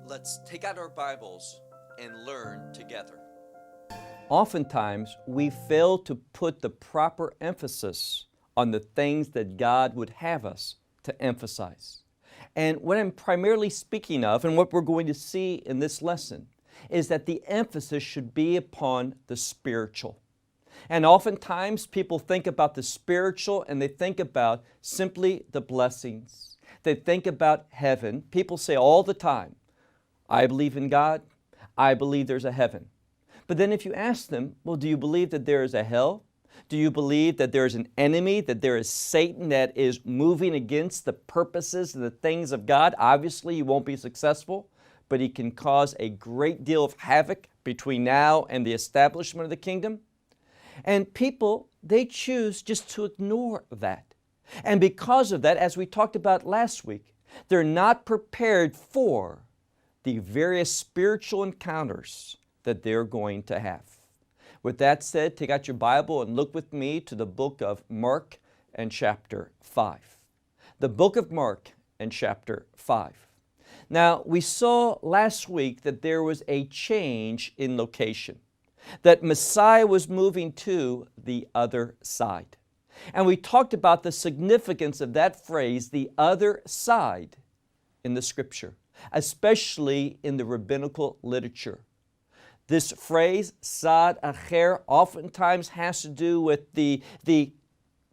Let's take out our Bibles and learn together. Oftentimes, we fail to put the proper emphasis on the things that God would have us to emphasize. And what I'm primarily speaking of, and what we're going to see in this lesson, is that the emphasis should be upon the spiritual. And oftentimes, people think about the spiritual and they think about simply the blessings. They think about heaven. People say all the time, I believe in God, I believe there's a heaven. But then if you ask them, well, do you believe that there is a hell? Do you believe that there is an enemy, that there is Satan that is moving against the purposes and the things of God? Obviously, you won't be successful, but he can cause a great deal of havoc between now and the establishment of the kingdom. And people, they choose just to ignore that. And because of that, as we talked about last week, they're not prepared for the various spiritual encounters that they're going to have. With that said, take out your Bible and look with me to the book of Mark and chapter 5. The book of Mark and chapter 5. Now, we saw last week that there was a change in location, that Messiah was moving to the other side. And we talked about the significance of that phrase, the other side, in the Scripture, especially in the rabbinical literature. This phrase, sad acher, oftentimes has to do with the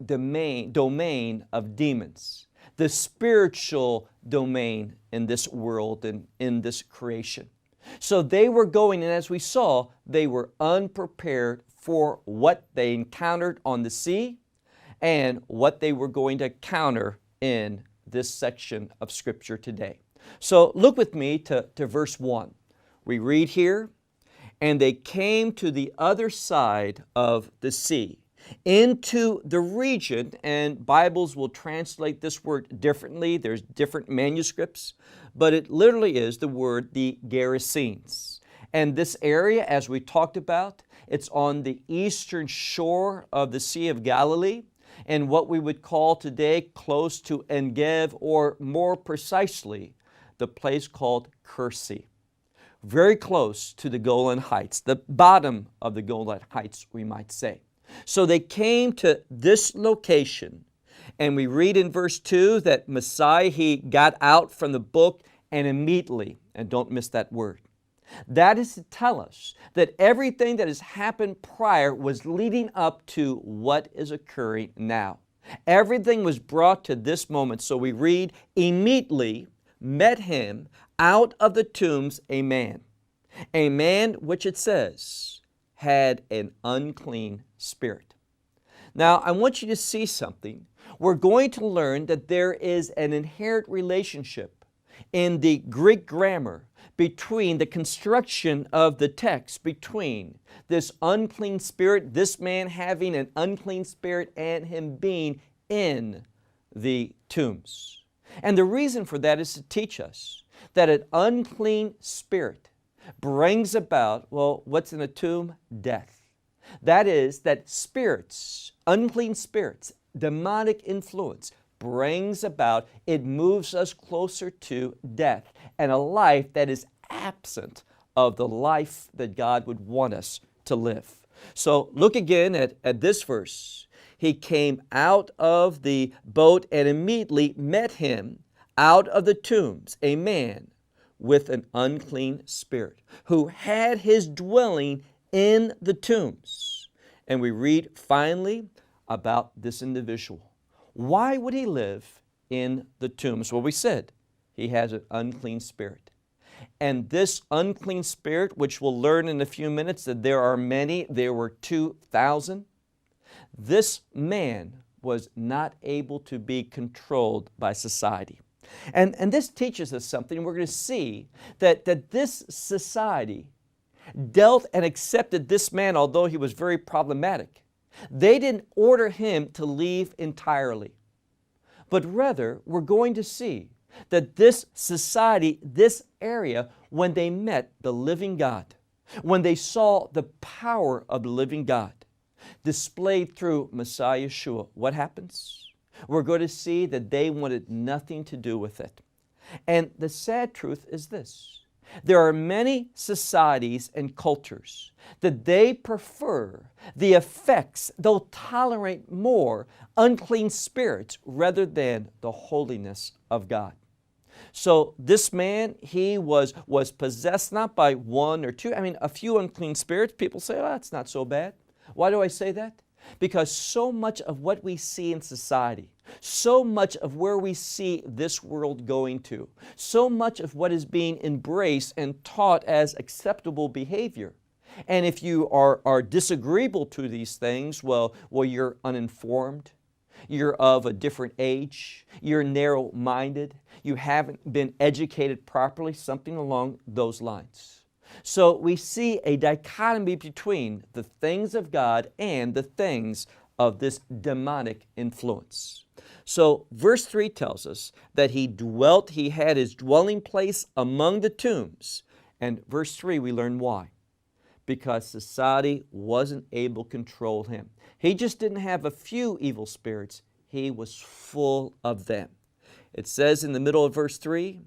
domain of demons, the spiritual domain in this world and in this creation. So they were going, and as we saw, they were unprepared for what they encountered on the sea and what they were going to encounter in this section of Scripture today. So look with me to verse 1. We read here, and they came to the other side of the sea, into the region, and Bibles will translate this word differently. There's different manuscripts, but it literally is the word the Gerasenes. And this area, as we talked about, it's on the eastern shore of the Sea of Galilee, and what we would call today close to En-Gev, or more precisely, the place called Kursi. Very close to the Golan Heights, the bottom of the Golan Heights, we might say. So they came to this location, and we read in verse 2 that Messiah, he got out from the book and immediately, and don't miss that word. That is to tell us that everything that has happened prior was leading up to what is occurring now. Everything was brought to this moment. So we read, immediately met him out of the tombs a man which it says had an unclean spirit. Now I want you to see something. We're going to learn that there is an inherent relationship in the Greek grammar between the construction of the text, between this unclean spirit, this man having an unclean spirit, and him being in the tombs. And the reason for that is to teach us that an unclean spirit brings about, well, what's in a tomb? Death. That is, that spirits, unclean spirits, demonic influence brings about, it moves us closer to death and a life that is absent of the life that God would want us to live. So look again at this verse. He came out of the boat and immediately met him out of the tombs a man with an unclean spirit, who had his dwelling in the tombs. And we read finally about this individual. Why would he live in the tombs? Well, we said he has an unclean spirit. And this unclean spirit, which we'll learn in a few minutes that there are many, there were 2,000. This man was not able to be controlled by society. And this teaches us something. We're going to see that this society dealt and accepted this man, although he was very problematic. They didn't order him to leave entirely. But rather, we're going to see that this society, this area, when they met the living God, when they saw the power of the living God displayed through Messiah Yeshua, what happens? We're going to see that they wanted nothing to do with it. And the sad truth is this, There are many societies and cultures that they prefer the effects, they'll tolerate more unclean spirits rather than the holiness of God. So this man, he was possessed not by one or two, a few unclean spirits. People say, oh, that's not so bad. Why do I say that? Because so much of what we see in society, so much of where we see this world going to, so much of what is being embraced and taught as acceptable behavior. And if you are disagreeable to these things, well, you're uninformed, you're of a different age, you're narrow-minded, you haven't been educated properly, something along those lines. So we see a dichotomy between the things of God and the things of this demonic influence. So verse 3 tells us that he had his dwelling place among the tombs. And verse 3 we learn why. Because society wasn't able to control him. He just didn't have a few evil spirits, he was full of them. It says in the middle of verse 3,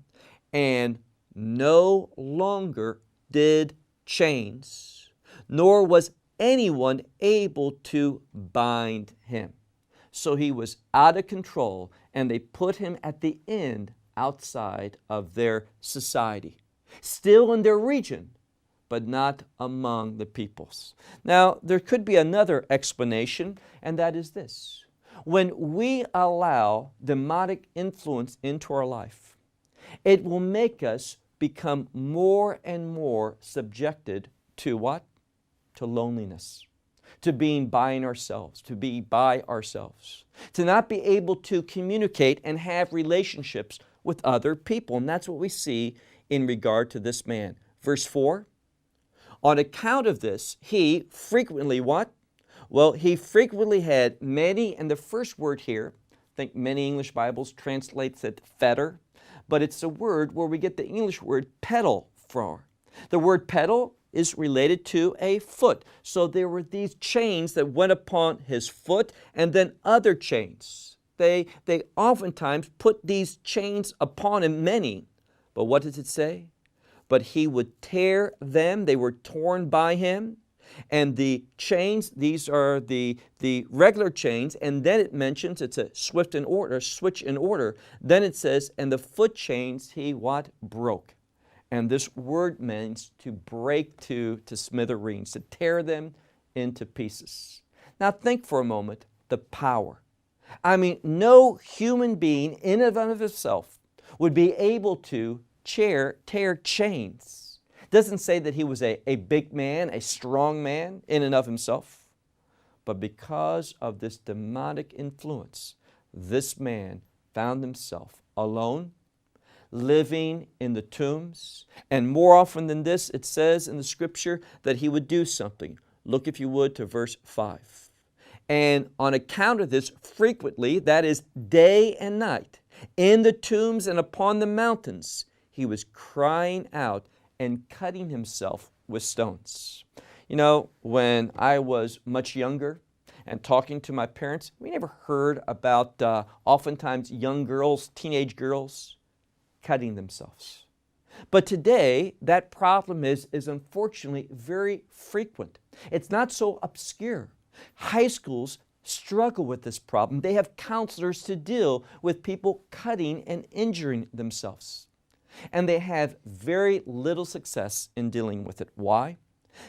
and no longer did chains, nor was anyone able to bind him. So he was out of control, and they put him at the end outside of their society, still in their region, but not among the peoples. Now, there could be another explanation, and that is this. When we allow demonic influence into our life, it will make us become more and more subjected to what? To loneliness, to being by ourselves, to be by ourselves, to not be able to communicate and have relationships with other people. And that's what we see in regard to this man. Verse 4, on account of this, he frequently what? Well, he frequently had many, and the first word here, I think many English Bibles translates it fetter, but it's a word where we get the English word pedal from. The word pedal is related to a foot. So there were these chains that went upon his foot, and then other chains. They oftentimes put these chains upon him, many. But what does it say? But he would tear them, they were torn by him. And the chains, these are the regular chains, and then it mentions it's a switch in order. Then it says, and the foot chains he what? Broke. And this word means to break to smithereens, to tear them into pieces. Now think for a moment, the power. No human being in and of itself would be able to tear chains. Doesn't say that he was a big man, a strong man in and of himself. But because of this demonic influence, this man found himself alone, living in the tombs. And more often than this, it says in the scripture that he would do something. Look, if you would, to verse 5. And on account of this, frequently, that is day and night, in the tombs and upon the mountains, he was crying out and cutting himself with stones. When I was much younger and talking to my parents, we never heard about oftentimes young girls, teenage girls, cutting themselves. But today, that problem is unfortunately very frequent. It's not so obscure. High schools struggle with this problem. They have counselors to deal with people cutting and injuring themselves. And they have very little success in dealing with it. Why?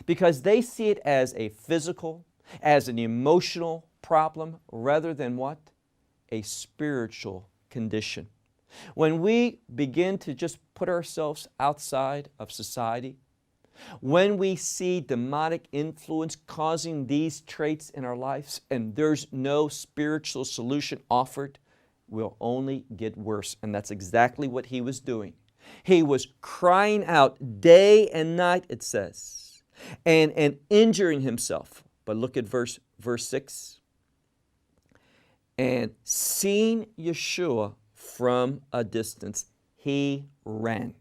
Because they see it as a physical, as an emotional problem, rather than what? A spiritual condition. When we begin to just put ourselves outside of society, when we see demonic influence causing these traits in our lives and there's no spiritual solution offered, we'll only get worse. And that's exactly what he was doing. He was crying out day and night, it says, and injuring himself. But look at verse 6. And seeing Yeshua from a distance, he ran.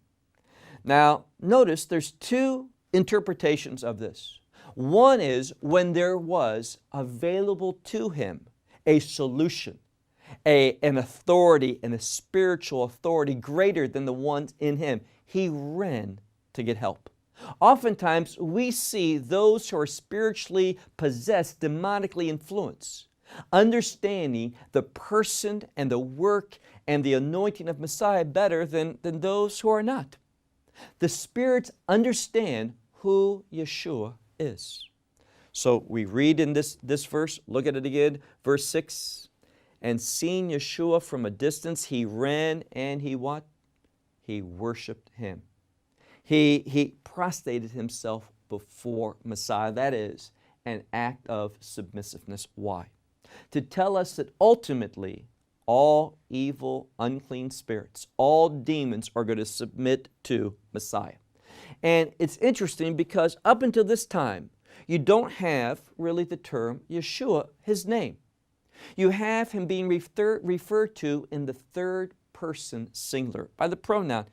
Now, notice there's two interpretations of this. One is when there was available to him a solution, an authority and a spiritual authority greater than the ones in him. He ran to get help. Oftentimes, we see those who are spiritually possessed, demonically influenced, understanding the person and the work and the anointing of Messiah better than those who are not. The spirits understand who Yeshua is. So we read in this verse, look at it again, verse 6. And seeing Yeshua from a distance, he ran and he what? He worshiped him. He prostrated himself before Messiah. That is an act of submissiveness. Why? To tell us that ultimately all evil, unclean spirits, all demons are going to submit to Messiah. And it's interesting because up until this time, you don't have really the term Yeshua, his name. You have him being referred to in the third person singular by the pronoun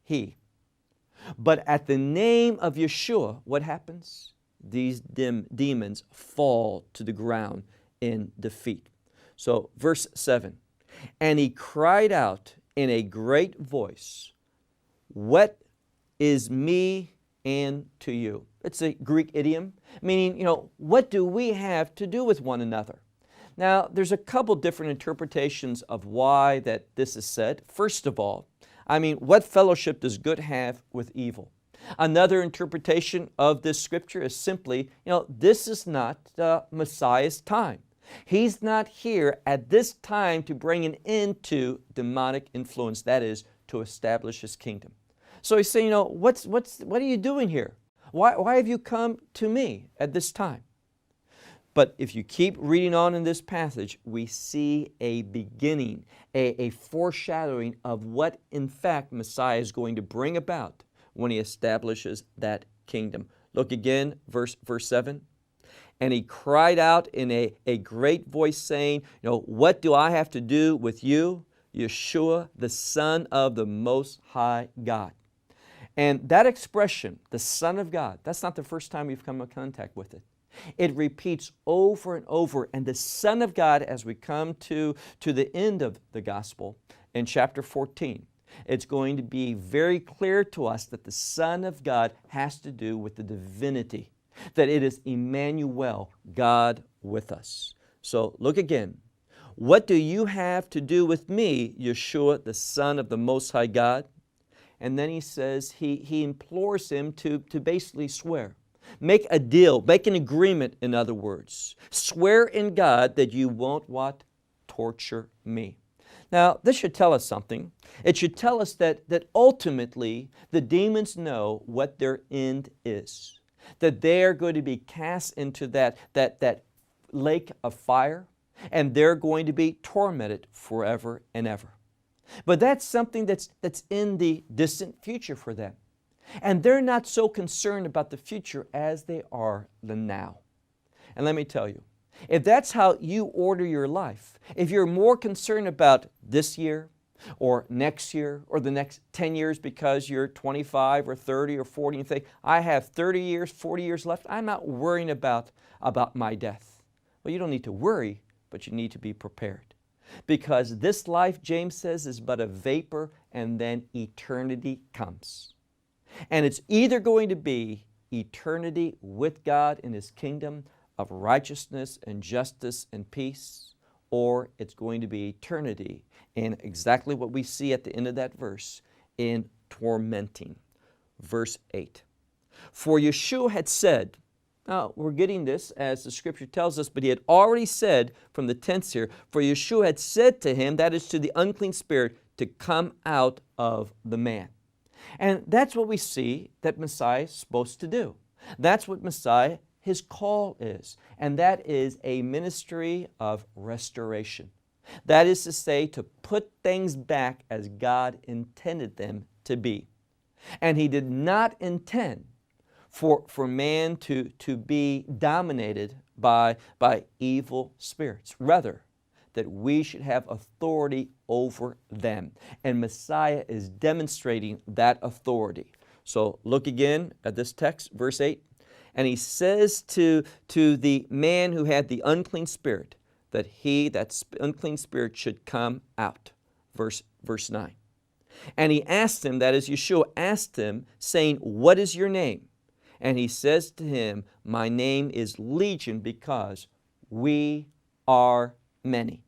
he. But at the name of Yeshua, what happens? These demons fall to the ground in defeat. So verse 7, and he cried out in a great voice, what is me and to you? It's a Greek idiom, meaning, what do we have to do with one another? Now, there's a couple different interpretations of why that this is said. First of all, what fellowship does good have with evil? Another interpretation of this scripture is simply, this is not Messiah's time. He's not here at this time to bring an end to demonic influence, that is, to establish his kingdom. So he's saying, what are you doing here? Why have you come to me at this time? But if you keep reading on in this passage, we see a beginning, a foreshadowing of what in fact Messiah is going to bring about when he establishes that kingdom. Look again, verse 7. And he cried out in a great voice saying, what do I have to do with you, Yeshua, the Son of the Most High God? And that expression, the Son of God, that's not the first time we've come in contact with it. It repeats over and over, and the Son of God, as we come to the end of the gospel in chapter 14, it's going to be very clear to us that the Son of God has to do with the divinity, that it is Emmanuel, God with us. So look again. What do you have to do with me, Yeshua, the Son of the Most High God? And then he says, he implores him to basically swear. Make a deal, make an agreement, in other words. Swear in God that you won't what? Torture me. Now, this should tell us something. It should tell us that ultimately the demons know what their end is. That they are going to be cast into that lake of fire, and they're going to be tormented forever and ever. But that's something that's in the distant future for them. And they're not so concerned about the future as they are the now. And let me tell you, if that's how you order your life, if you're more concerned about this year or next year or the next 10 years because you're 25 or 30 or 40 and think, I have 30 years, 40 years left, I'm not worrying about my death. Well, you don't need to worry, but you need to be prepared. Because this life, James says, is but a vapor, and then eternity comes. And it's either going to be eternity with God in His kingdom of righteousness and justice and peace, or it's going to be eternity in exactly what we see at the end of that verse, in tormenting. Verse 8. For Yeshua had said, now we're getting this as the scripture tells us, but he had already said from the tense here, for Yeshua had said to him, that is to the unclean spirit, to come out of the man. And that's what we see that Messiah is supposed to do. That's what Messiah, his call is. And that is a ministry of restoration. That is to say, to put things back as God intended them to be. And he did not intend for man to be dominated by evil spirits. Rather, that we should have authority over them. And Messiah is demonstrating that authority. So look again at this text, verse 8. And he says to the man who had the unclean spirit, that unclean spirit should come out. Verse 9. And he asked him, that is Yeshua asked him, saying, what is your name? And he says to him, my name is Legion, because we are many.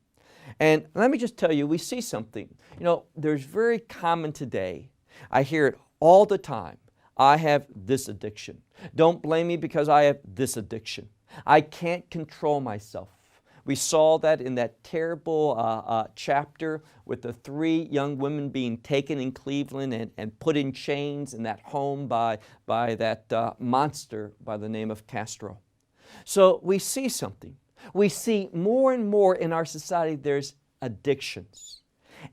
And let me just tell you, we see something. You know, there's very common today. I hear it all the time. I have this addiction. Don't blame me because I have this addiction. I can't control myself. We saw that in that terrible chapter with the 3 young women being taken in Cleveland and put in chains in that home by that monster by the name of Castro. So we see something. We see more and more in our society there's addictions.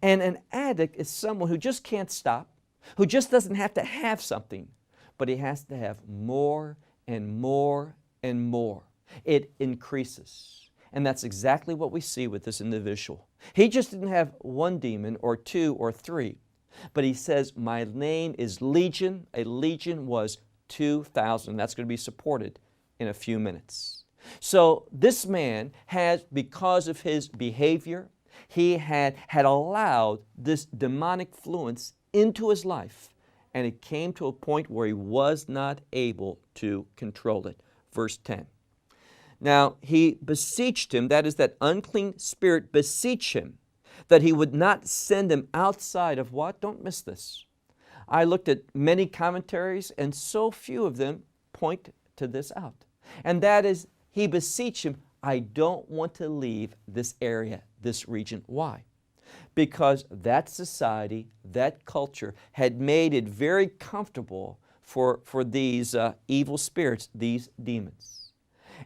And an addict is someone who just can't stop, who just doesn't have to have something, but he has to have more and more and more. It increases. And that's exactly what we see with this individual. He just didn't have 1 demon or 2 or 3, but he says, my name is Legion. A legion was 2,000. That's going to be supported in a few minutes. So this man has, because of his behavior, he had allowed this demonic influence into his life, and it came to a point where he was not able to control it. Verse 10. Now he beseeched him, that is, that unclean spirit beseech him, that he would not send him outside of what? Don't miss this. I looked at many commentaries, and so few of them point to this out. And that is, he beseeched him, I don't want to leave this area, this region. Why? Because that society, that culture had made it very comfortable for these evil spirits, these demons.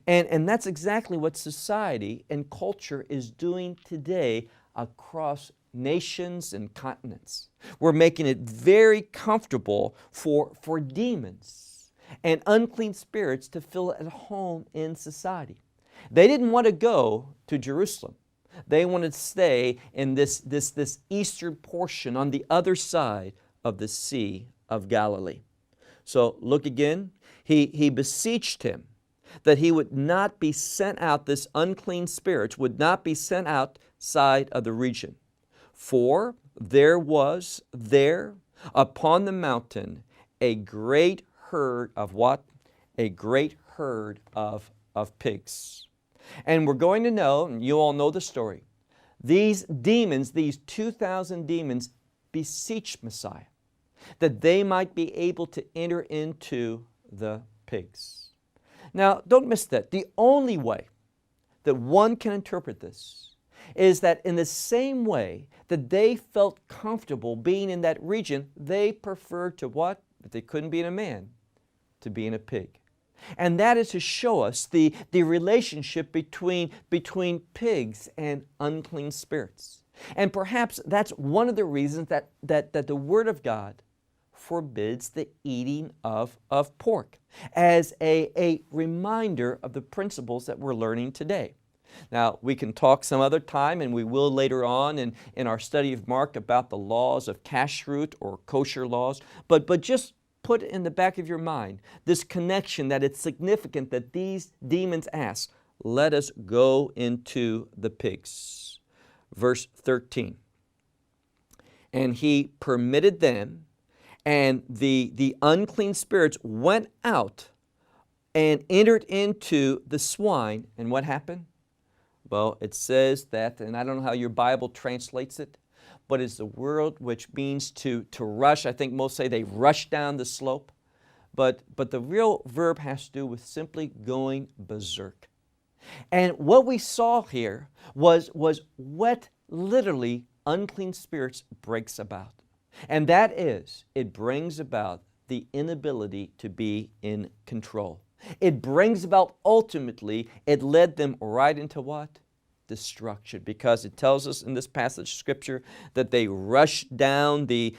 And that's exactly what society and culture is doing today across nations and continents. We're making it very comfortable for demons and unclean spirits to feel at home in society. They didn't want to go to Jerusalem. They wanted to stay in this eastern portion on the other side of the Sea of Galilee. So look again. He beseeched him that he would not be sent out, this unclean spirit would not be sent outside of the region. For there was there upon the mountain a great herd of what? A great herd of pigs. And we're going to know, and you all know the story, these demons, these 2,000 demons, beseeched Messiah that they might be able to enter into the pigs. Now, don't miss that. The only way that one can interpret this is that in the same way that they felt comfortable being in that region, they preferred to what? If they couldn't be in a man, to be in a pig. And that is to show us the relationship between pigs and unclean spirits. And perhaps that's one of the reasons that the Word of God forbids the eating of pork as a reminder of the principles that we're learning today. Now, we can talk some other time, and we will later on in our study of Mark about the laws of kashrut or kosher laws, but just put in the back of your mind this connection that it's significant that these demons ask, let us go into the pigs. Verse 13. And he permitted them, and the unclean spirits went out and entered into the swine. And what happened? Well, it says that, and I don't know how your Bible translates it, but it's the word which means to rush. I think most say they rush down the slope. But the real verb has to do with simply going berserk. And what we saw here was what literally unclean spirits breaks about. And that is, it brings about the inability to be in control. It brings about, ultimately, it led them right into what? Destruction. Because it tells us in this passage of Scripture that they rushed down the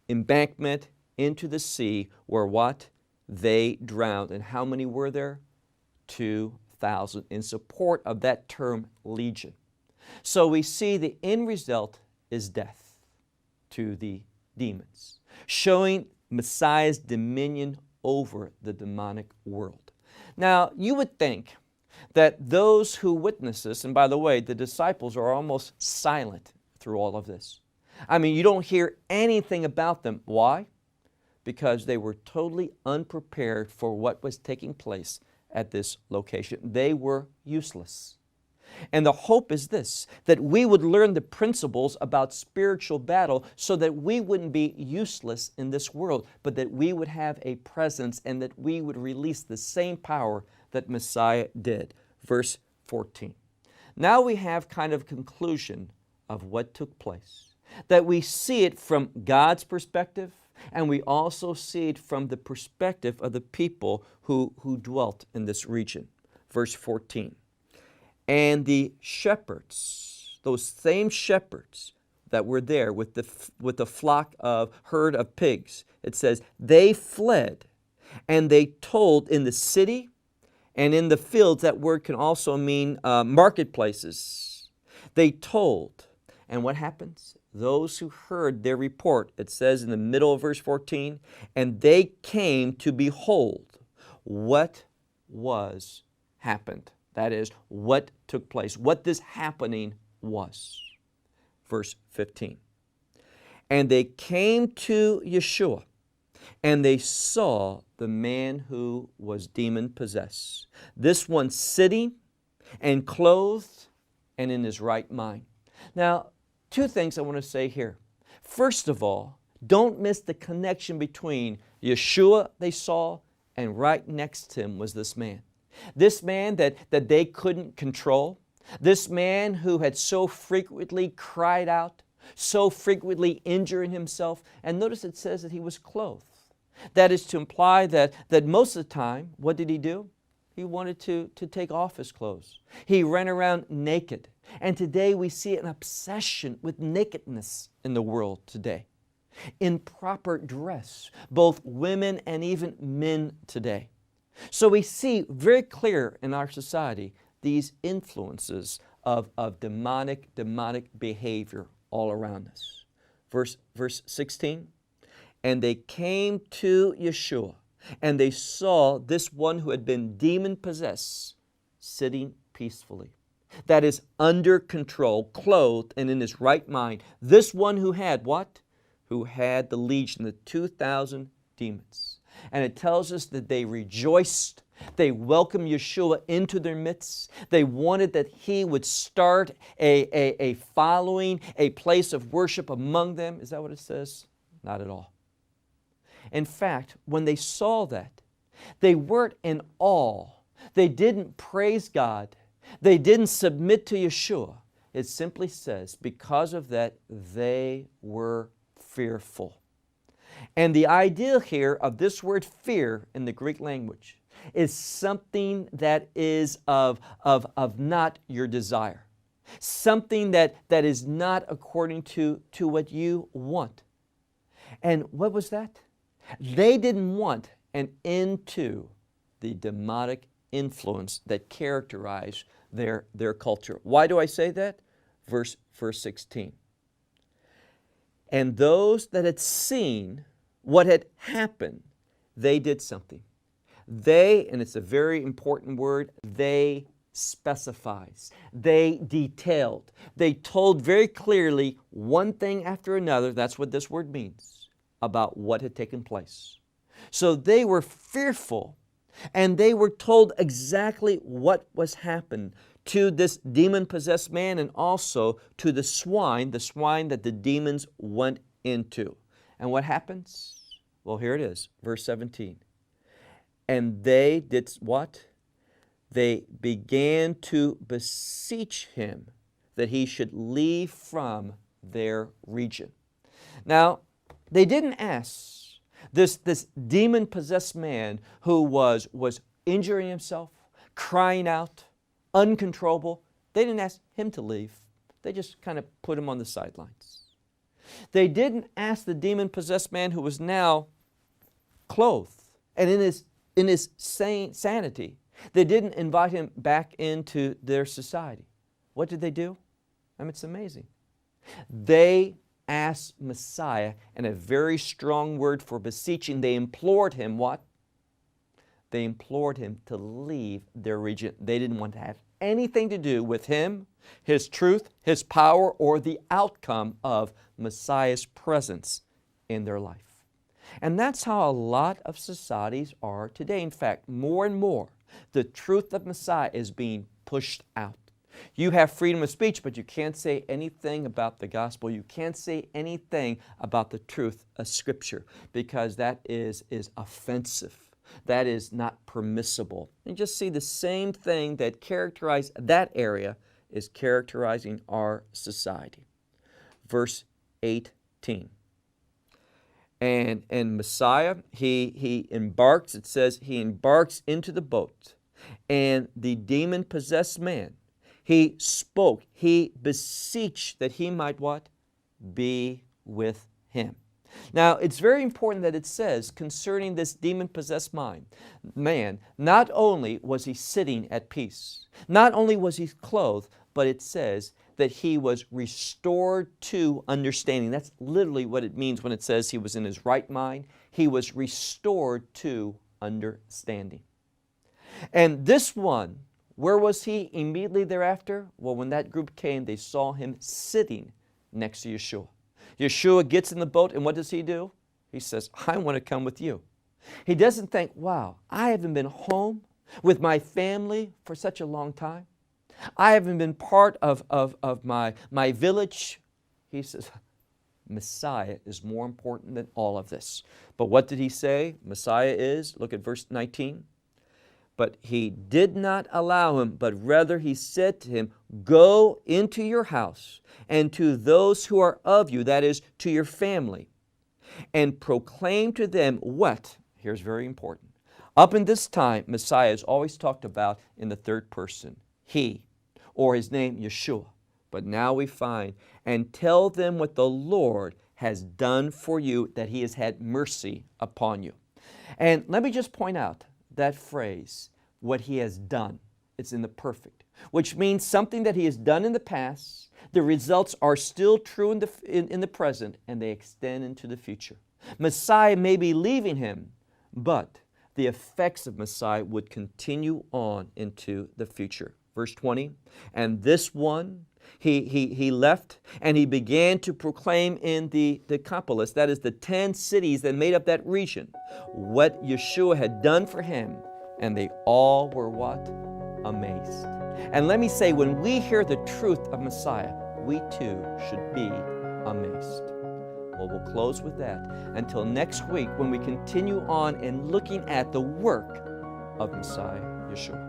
embankment into the sea where what? They drowned. And how many were there? 2,000, in support of that term legion. So we see the end result is death to the demons, showing Messiah's dominion over the demonic world. Now, you would think that those who witness this, and by the way, the disciples are almost silent through all of this, I mean, you don't hear anything about them. Why? Because they were totally unprepared for what was taking place at this location. They were useless. And the hope is this, that we would learn the principles about spiritual battle so that we wouldn't be useless in this world, but that we would have a presence and that we would release the same power that Messiah did. Verse 14. Now we have kind of conclusion of what took place, that we see it from God's perspective, and we also see it from the perspective of the people who dwelt in this region. Verse 14. And the shepherds, those same shepherds that were there with the flock of herd of pigs, it says, they fled and they told in the city and in the fields. That word can also mean marketplaces. They told. And what happens? Those who heard their report, it says in the middle of verse 14, and they came to behold what was happened. That is, what took place, what this happening was. Verse 15. And they came to Yeshua, and they saw the man who was demon-possessed. This one sitting and clothed and in his right mind. Now, two things I want to say here. First of all, don't miss the connection between Yeshua they saw and right next to him was this man. This man that they couldn't control. This man who had so frequently cried out, so frequently injuring himself. And notice it says that he was clothed. That is to imply that most of the time, what did he do? He wanted to take off his clothes. He ran around naked. And today we see an obsession with nakedness in the world today. Improper dress, both women and even men today. So we see very clear in our society these influences of demonic behavior all around us. Verse 16, and they came to Yeshua, and they saw this one who had been demon-possessed sitting peacefully. That is, under control, clothed, and in his right mind. This one who had what? Who had the legion, the 2,000 demons. And it tells us that they rejoiced. They welcomed Yeshua into their midst. They wanted that he would start a following, a place of worship among them. Is that what it says? Not at all. In fact, when they saw that, they weren't in awe. They didn't praise God. They didn't submit to Yeshua. It simply says, because of that, they were fearful. And the idea here of this word fear in the Greek language is something that is of not your desire. Something that is not according to what you want. And what was that? They didn't want an end to the demonic influence that characterized their culture. Why do I say that? Verse 16. And those that had seen what had happened, they did something. They, and it's a very important word, they specifies. They detailed. They told very clearly one thing after another, that's what this word means, about what had taken place. So they were fearful, and they were told exactly what was happening to this demon-possessed man and also to the swine that the demons went into. And what happens? Well, here it is, verse 17. And they did what? They began to beseech him that he should leave from their region. Now, they didn't ask this demon-possessed man who was injuring himself, crying out, uncontrollable. They didn't ask him to leave. They just kind of put him on the sidelines. They didn't ask the demon-possessed man who was now clothed and in his sanity. They didn't invite him back into their society. What did they do? I mean, it's amazing. They asked Messiah, and a very strong word for beseeching, they implored him what? They implored him to leave their region. They didn't want to have anything to do with Him, His truth, His power, or the outcome of Messiah's presence in their life. And that's how a lot of societies are today. In fact, more and more, the truth of Messiah is being pushed out. You have freedom of speech, but you can't say anything about the gospel. You can't say anything about the truth of Scripture because that is offensive. That is not permissible. And just see the same thing that characterized that area is characterizing our society. Verse 18. And Messiah, he embarks, it says, he embarks into the boat. And the demon-possessed man, he spoke, he beseeched that he might what? Be with him. Now, it's very important that it says concerning this demon-possessed man, not only was he sitting at peace, not only was he clothed, but it says that he was restored to understanding. That's literally what it means when it says he was in his right mind. He was restored to understanding. And this one, where was he immediately thereafter? Well, when that group came, they saw him sitting next to Yeshua. Yeshua gets in the boat, and what does he do? He says, I want to come with you. He doesn't think, wow, I haven't been home with my family for such a long time. I haven't been part of my village. He says, Messiah is more important than all of this. But what did he say Messiah is? Look at verse 19. But he did not allow him, but rather he said to him, go into your house and to those who are of you, that is, to your family, and proclaim to them what? Here's very important. Up in this time, Messiah is always talked about in the third person. He, or his name, Yeshua. But now we find, and tell them what the Lord has done for you, that He has had mercy upon you. And let me just point out that phrase, what He has done. It's in the perfect, which means something that He has done in the past. The results are still true in the present, and they extend into the future. Messiah may be leaving him, but the effects of Messiah would continue on into the future. Verse 20, and this one, he left and he began to proclaim in the Decapolis, that is the 10 cities that made up that region, what Yeshua had done for him, and they all were what? Amazed. And let me say, when we hear the truth of Messiah, we too should be amazed. Well, we'll close with that until next week when we continue on in looking at the work of Messiah Yeshua.